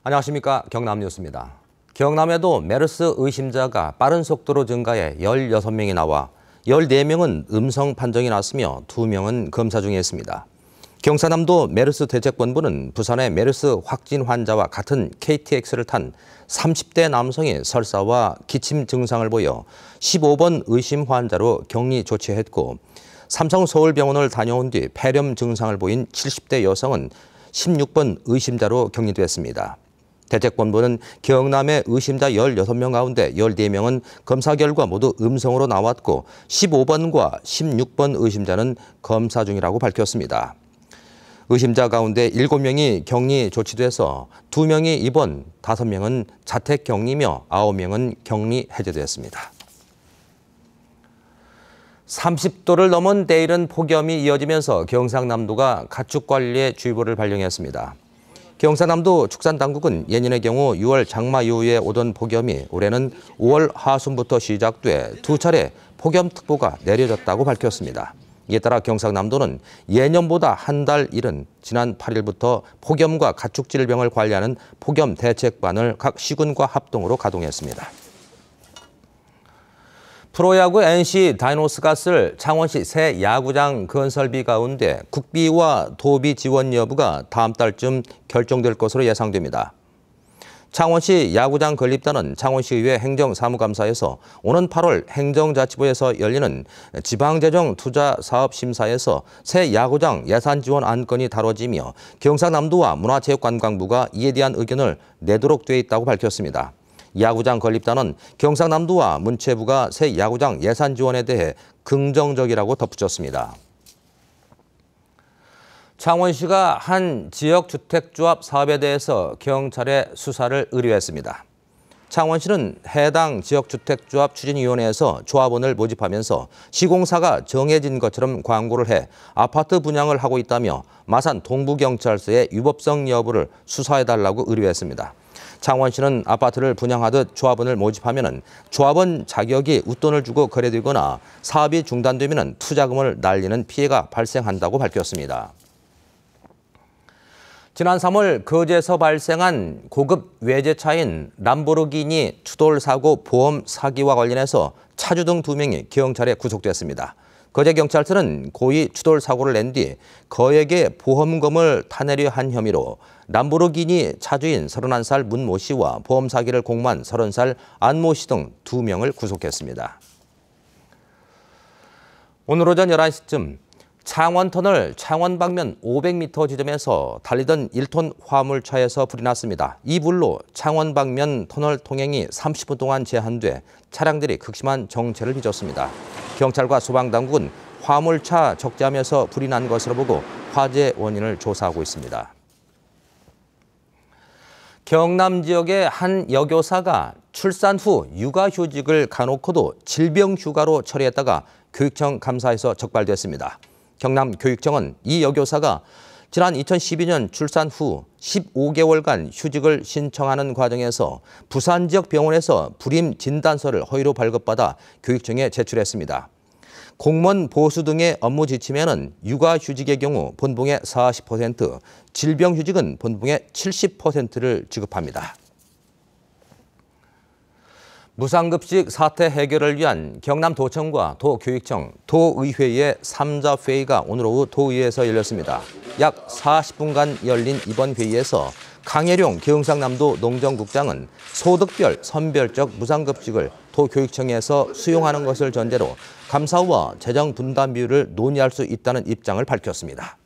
안녕하십니까. 경남뉴스입니다. 경남에도 메르스 의심자가 빠른 속도로 증가해 16명이 나와 14명은 음성 판정이 났으며 2명은 검사 중에 있습니다. 경사남도 메르스 대책본부는 부산의 메르스 확진 환자와 같은 KTX를 탄 30대 남성이 설사와 기침 증상을 보여 15번 의심 환자로 격리 조치했고, 삼성 서울병원을 다녀온 뒤 폐렴 증상을 보인 70대 여성은 16번 의심자로 격리됐습니다. 대책본부는 경남의 의심자 16명 가운데 14명은 검사 결과 모두 음성으로 나왔고 15번과 16번 의심자는 검사 중이라고 밝혔습니다. 의심자 가운데 7명이 격리 조치돼서 2명이 입원, 5명은 자택 격리며 9명은 격리 해제됐습니다. 30도를 넘은 때이른 폭염이 이어지면서 경상남도가 가축관리에 주의보를 발령했습니다. 경상남도 축산당국은 예년의 경우 6월 장마 이후에 오던 폭염이 올해는 5월 하순부터 시작돼 2차례 폭염특보가 내려졌다고 밝혔습니다. 이에 따라 경상남도는 예년보다 한 달 이른 지난 8일부터 폭염과 가축질병을 관리하는 폭염 대책반을 각 시군과 합동으로 가동했습니다. 프로야구 NC 다이노스가 쓸 창원시 새 야구장 건설비 가운데 국비와 도비 지원 여부가 다음 달쯤 결정될 것으로 예상됩니다. 창원시 야구장 건립단은 창원시의회 행정사무감사에서 오는 8월 행정자치부에서 열리는 지방재정투자사업심사에서 새 야구장 예산 지원 안건이 다뤄지며 경상남도와 문화체육관광부가 이에 대한 의견을 내도록 돼 있다고 밝혔습니다. 야구장 건립단은 경상남도와 문체부가 새 야구장 예산 지원에 대해 긍정적이라고 덧붙였습니다. 창원시가 한 지역주택조합 사업에 대해서 경찰에 수사를 의뢰했습니다. 창원시는 해당 지역주택조합 추진위원회에서 조합원을 모집하면서 시공사가 정해진 것처럼 광고를 해 아파트 분양을 하고 있다며 마산 동부경찰서에 위법성 여부를 수사해달라고 의뢰했습니다. 창원시는 아파트를 분양하듯 조합원을 모집하면 조합원 자격이 웃돈을 주고 거래되거나 사업이 중단되면 투자금을 날리는 피해가 발생한다고 밝혔습니다. 지난 3월 거제에서 발생한 고급 외제차인 람보르기니 추돌 사고 보험 사기와 관련해서 차주 등 2명이 경찰에 구속됐습니다. 거제경찰서는 고의 추돌 사고를 낸 뒤 거액의 보험금을 타내려 한 혐의로 람보르기니 차주인 31살 문 모 씨와 보험 사기를 공모한 30살 안 모 씨 등 2명을 구속했습니다. 오늘 오전 11시쯤 창원터널 창원 방면 500m 지점에서 달리던 1톤 화물차에서 불이 났습니다. 이 불로 창원 방면 터널 통행이 30분 동안 제한돼 차량들이 극심한 정체를 빚었습니다. 경찰과 소방당국은 화물차 적재함에서 불이 난 것으로 보고 화재 원인을 조사하고 있습니다. 경남 지역의 한 여교사가 출산 후 육아휴직을 가놓고도 질병휴가로 처리했다가 교육청 감사에서 적발됐습니다. 경남교육청은 이 여교사가 지난 2012년 출산 후 15개월간 휴직을 신청하는 과정에서 부산 지역 병원에서 불임 진단서를 허위로 발급받아 교육청에 제출했습니다. 공무원 보수 등의 업무 지침에는 육아휴직의 경우 본봉의 40%, 질병휴직은 본봉의 70%를 지급합니다. 무상급식 사태 해결을 위한 경남도청과 도교육청, 도의회의 3자 회의가 오늘 오후 도의회에서 열렸습니다. 약 40분간 열린 이번 회의에서 강혜룡 경상남도 농정국장은 소득별 선별적 무상급식을 도교육청에서 수용하는 것을 전제로 감사 후와 재정 분담 비율을 논의할 수 있다는 입장을 밝혔습니다.